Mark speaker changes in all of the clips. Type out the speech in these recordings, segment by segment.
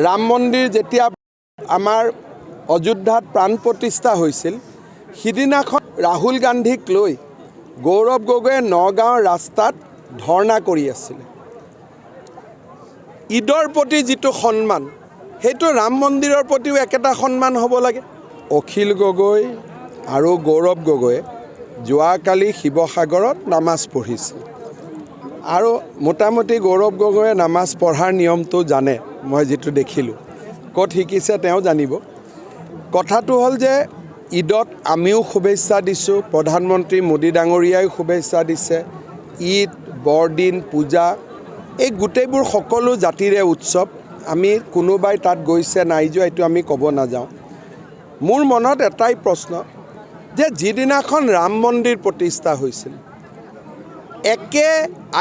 Speaker 1: ৰাম মন্দিৰ যেতিয়া আমাৰ অযোধ্যাত প্ৰাণ প্ৰতিষ্ঠা হৈছিল সিদিনাখন ৰাহুল গান্ধীক লৈ গৌৰৱ গগৈয়ে নগাঁৱৰ ৰাস্তাত ধৰ্ণা কৰি আছিল। ঈদৰ প্ৰতি যিটো সন্মান সেইটো ৰাম মন্দিৰৰ প্ৰতিও একেটা সন্মান হ'ব লাগে। অখিল গগৈ আৰু গৌৰৱ গগৈয়ে যোৱাকালি শিৱসাগৰত নামাজ পঢ়িছিল আৰু মোটামুটি গৌৰৱ গগৈয়ে নামাজ পঢ়াৰ নিয়মটো জানে। মই যেটো দেখিলোঁ ক'ত শিকিছে তেওঁ জানিব। কথাটো হ'ল যে ঈদত আমিও শুভেচ্ছা দিছোঁ, প্ৰধানমন্ত্ৰী মোদী ডাঙৰীয়াই শুভেচ্ছা দিছে। ঈদ, বৰদিন, পূজা এই গোটেইবোৰ সকলো জাতিৰে উৎসৱ। আমি কোনোবাই তাত গৈছে নাই যোৱা এইটো আমি ক'ব নাযাওঁ। মোৰ মনত এটাই প্ৰশ্ন যে যিদিনাখন ৰাম মন্দিৰ প্ৰতিষ্ঠা হৈছিল একে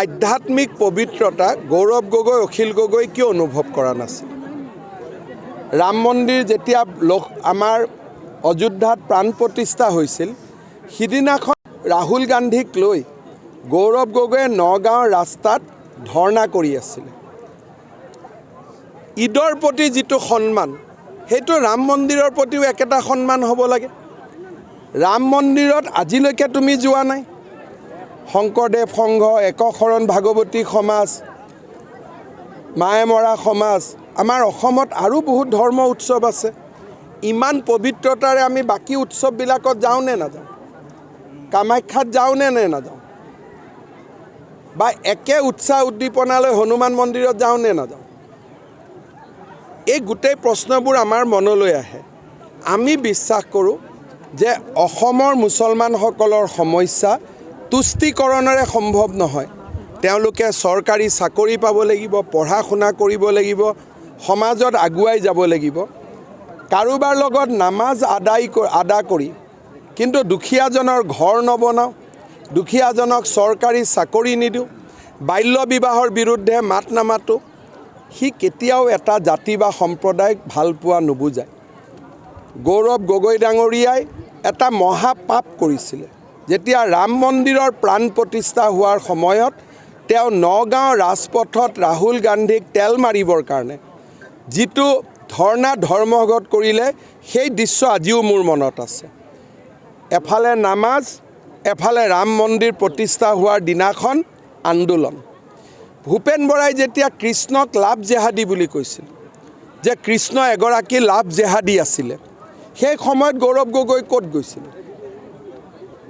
Speaker 1: আধ্যাত্মিক পবিত্ৰতা গৌৰৱ গগৈ অখিল গগৈ কিয় অনুভৱ কৰা নাছিল? ৰাম মন্দিৰ যেতিয়া আমাৰ অযোধ্যাত প্ৰাণ প্ৰতিষ্ঠা হৈছিল সিদিনাখন ৰাহুল গান্ধীক লৈ গৌৰৱ গগৈয়ে নগাঁৱৰ ৰাস্তাত ধৰ্ণা কৰি আছিল। ঈদৰ প্ৰতি যিটো সন্মান সেইটো ৰাম মন্দিৰৰ প্ৰতিও একেটা সন্মান হ'ব লাগে। ৰাম মন্দিৰত আজিলৈকে তুমি যোৱা নাই? শংকৰদেৱ সংঘ, একশৰণ ভাগৱতী সমাজ, মায়েমৰা সমাজ, আমাৰ অসমত আৰু বহুত ধৰ্ম উৎসৱ আছে। ইমান পবিত্ৰতাৰে আমি বাকী উৎসৱবিলাকত যাওঁ নে নাযাওঁ? কামাখ্যাত যাওঁ নে নাযাওঁ? বা একে উৎসাহ উদ্দীপনালৈ হনুমান মন্দিৰত যাওঁ নে নাযাওঁ? এই গোটেই প্ৰশ্নবোৰ আমাৰ মনলৈ আহে। আমি বিশ্বাস কৰোঁ যে অসমৰ মুছলমানসকলৰ সমস্যা তুষ্টিকৰণেৰে সম্ভৱ নহয়। তেওঁলোকে চৰকাৰী চাকৰি পাব লাগিব, পঢ়া শুনা কৰিব লাগিব, সমাজত আগুৱাই যাব লাগিব। কাৰোবাৰ লগত নামাজ আদা কৰি কিন্তু দুখীয়াজনৰ ঘৰ নবনাওঁ, দুখীয়াজনক চৰকাৰী চাকৰি নিদিওঁ, বাল্য বিবাহৰ বিৰুদ্ধে মাত নামাতোঁ, সি কেতিয়াও এটা জাতি বা সম্প্ৰদায়ক ভাল পোৱা নুবুজায়। গৌৰৱ গগৈ ডাঙৰীয়াই এটা মহাপাপ কৰিছিলে। যেতিয়া ৰাম মন্দিৰৰ প্ৰাণ প্ৰতিষ্ঠা হোৱাৰ সময়ত তেওঁ নগাঁও ৰাজপথত ৰাহুল গান্ধীক তেল মাৰিবৰ কাৰণে যিটো ধৰ্মঘট কৰিলে সেই দৃশ্য আজিও মোৰ মনত আছে। এফালে নামাজ, এফালে ৰাম মন্দিৰ প্ৰতিষ্ঠা হোৱাৰ দিনাখন আন্দোলন। ভূপেন বৰাই যেতিয়া কৃষ্ণক লাভ জেহাদী বুলি কৈছিল যে কৃষ্ণ এগৰাকী লাভ জেহাদী আছিলে, সেই সময়ত গৌৰৱ গগৈ ক'ত গৈছিল?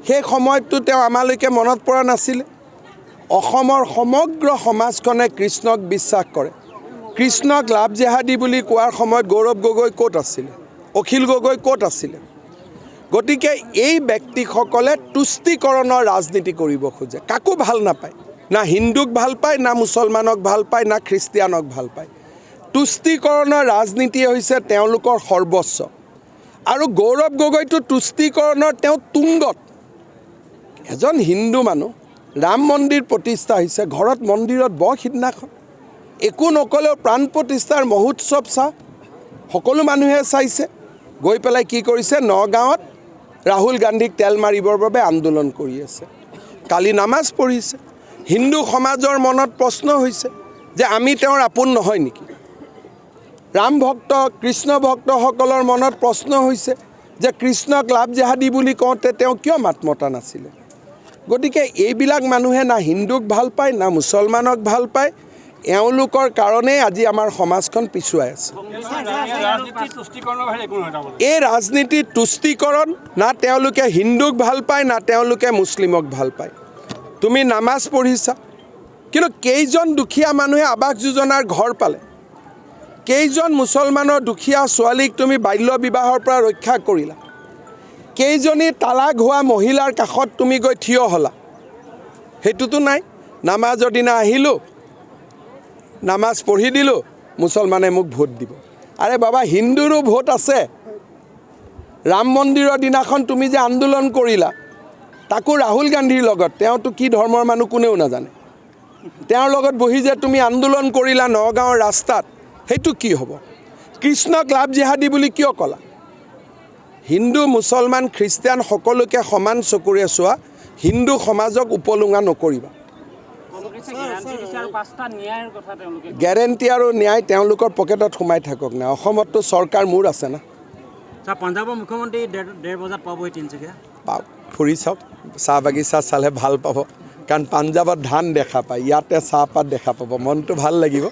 Speaker 1: সেই সময়ততো তেওঁ আমালৈকে মনত পৰা নাছিলে। অসমৰ সমগ্ৰ সমাজখনে কৃষ্ণক বিশ্বাস কৰে। কৃষ্ণক লাভ জেহাদী বুলি কোৱাৰ সময়ত গৌৰৱ গগৈ ক'ত আছিলে? অখিল গগৈ ক'ত আছিলে? গতিকে এই ব্যক্তিসকলে তুষ্টিকৰণৰ ৰাজনীতি কৰিব খোজে। কাকো ভাল নাপায়, না হিন্দুক ভাল পায়, না মুছলমানক ভাল পায়, না খ্ৰীষ্টিয়ানক ভাল পায়। তুষ্টিকৰণৰ ৰাজনীতি হৈছে তেওঁলোকৰ সৰ্বস্ব। আৰু গৌৰৱ গগৈটো তুষ্টিকৰণৰ তেওঁ তুংগত। এজন হিন্দু মানুহ, ৰাম মন্দিৰ প্ৰতিষ্ঠা হৈছে, ঘৰত মন্দিৰত বৰ সিদিনাখন একো নকলেও প্ৰাণ প্ৰতিষ্ঠাৰ মহোৎসৱ সকলো মানুহে চাইছে। গৈ পেলাই কি কৰিছে? নগাঁৱত ৰাহুল গান্ধীক তেল মাৰিবৰ বাবে আন্দোলন কৰি আছে। কালি নামাজ পঢ়িছে। হিন্দু সমাজৰ মনত প্ৰশ্ন হৈছে যে আমি তেওঁৰ আপোন নহয় নেকি? ৰাম ভক্ত, কৃষ্ণ ভক্তসকলৰ মনত প্ৰশ্ন হৈছে যে কৃষ্ণক লাভ জেহাদী বুলি কওঁতে তেওঁ কিয় মাত মতা নাছিলে? গতিকে এইবিলাক মানুহে না হিন্দুক ভাল পায়, না মুছলমানক ভাল পায়। এওঁলোকৰ কাৰণেই আজি আমাৰ সমাজখন পিছুৱাই আছে। এই ৰাজনীতিৰ তুষ্টিকৰণ, না তেওঁলোকে হিন্দুক ভাল পায়, না তেওঁলোকে মুছলিমক ভাল পায়। তুমি নামাজ পঢ়িছা, কিন্তু কেইজন দুখীয়া মানুহে আৱাস যোজনাৰ ঘৰ পালে? কেইজন মুছলমানৰ দুখীয়া ছোৱালীক তুমি বাল্য বিবাহৰ পৰা ৰক্ষা কৰিলা? কেইজনী তালাক হোৱা মহিলাৰ কাষত তুমি গৈ থিয় হ'লা? সেইটোতো নাই। নামাজৰ দিনা আহিলোঁ, নামাজ পঢ়ি দিলোঁ, মুছলমানে মোক ভোট দিব। আৰে বাবা, হিন্দুৰো ভোট আছে। ৰাম মন্দিৰৰ দিনাখন তুমি যে আন্দোলন কৰিলা, তাকো ৰাহুল গান্ধীৰ লগত, তেওঁতো কি ধৰ্মৰ মানুহ কোনেও নাজানে, তেওঁৰ লগত বহি যে তুমি আন্দোলন কৰিলা নগাঁৱৰ ৰাস্তাত, সেইটো কি হ'ব? কৃষ্ণক লাভ জেহাদী বুলি কিয় ক'লা? হিন্দু, মুছলমান, খ্ৰীষ্টিয়ান সকলোকে সমান চকুৰে চোৱা। হিন্দু সমাজক উপলুঙা নকৰিবা। গ্যাৰেণ্টি আৰু ন্যায় তেওঁলোকৰ পকেটত সোমাই থাকক না। অসমততো চৰকাৰ মোৰ আছে না।
Speaker 2: পঞ্জাবৰ মুখ্যমন্ত্ৰী 1:30 বজাত পাবহি তিনিচুকীয়া।
Speaker 1: ফুৰি চাওক, চাহ বাগিচা চালে ভাল পাব, কাৰণ পাঞ্জাৱত ধান দেখা পায়, ইয়াতে চাহপাত দেখা পাব, মনটো ভাল লাগিব।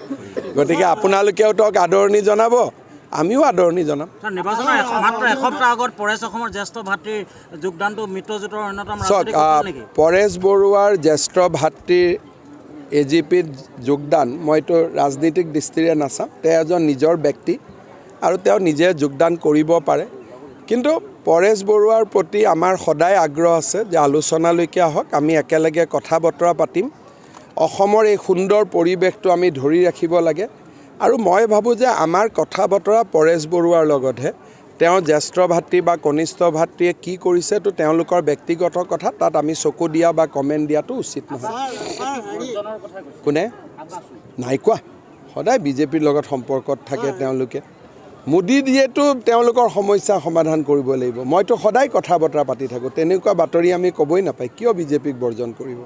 Speaker 1: গতিকে আপোনালোকেও তেওঁক আদৰণি জনাব, আমিও আদৰণি জনাম।
Speaker 2: নিৰ্বাচনৰ মাত্ৰ এসপ্তাহ আগত পৰেশ অসমৰ জ্যেষ্ঠ ভাতৃৰ যোগদানটো মিত্ৰজোঁটৰ অন্যতম
Speaker 1: চাওক, পৰেশ বৰুৱাৰ জ্যেষ্ঠ ভাতৃৰ AGPত যোগদান মইতো ৰাজনীতিক দৃষ্টিৰে নাচাম। তেওঁ এজন নিজৰ ব্যক্তি আৰু তেওঁ নিজে যোগদান কৰিব পাৰে। কিন্তু পৰেশ বৰুৱাৰ প্ৰতি আমাৰ সদায় আগ্ৰহ আছে যে আলোচনালৈকে আহক, আমি একেলগে কথা বতৰা পাতিম। অসমৰ এই সুন্দৰ পৰিৱেশটো আমি ধৰি ৰাখিব লাগে। আৰু মই ভাবোঁ যে আমাৰ কথা বতৰা পৰেশ বৰুৱাৰ লগতহে, তেওঁ জ্যেষ্ঠ ভাতৃ বা কনিষ্ঠ ভাতৃয়ে কি কৰিছে তো তেওঁলোকৰ ব্যক্তিগত কথা, তাত আমি চকু দিয়া বা কমেণ্ট দিয়াটো উচিত নহয়। কোনে নাই কোৱা, সদায় বিজেপিৰ লগত সম্পৰ্কত থাকে তেওঁলোকে। মোদী দিয়েতো তেওঁলোকৰ সমস্যা সমাধান কৰিব লাগিব। মইতো সদায় কথা বতৰা পাতি থাকোঁ, তেনেকুৱা বাতৰি আমি ক'বই নাপায়, কিয় বিজেপিক বৰ্জন কৰিব।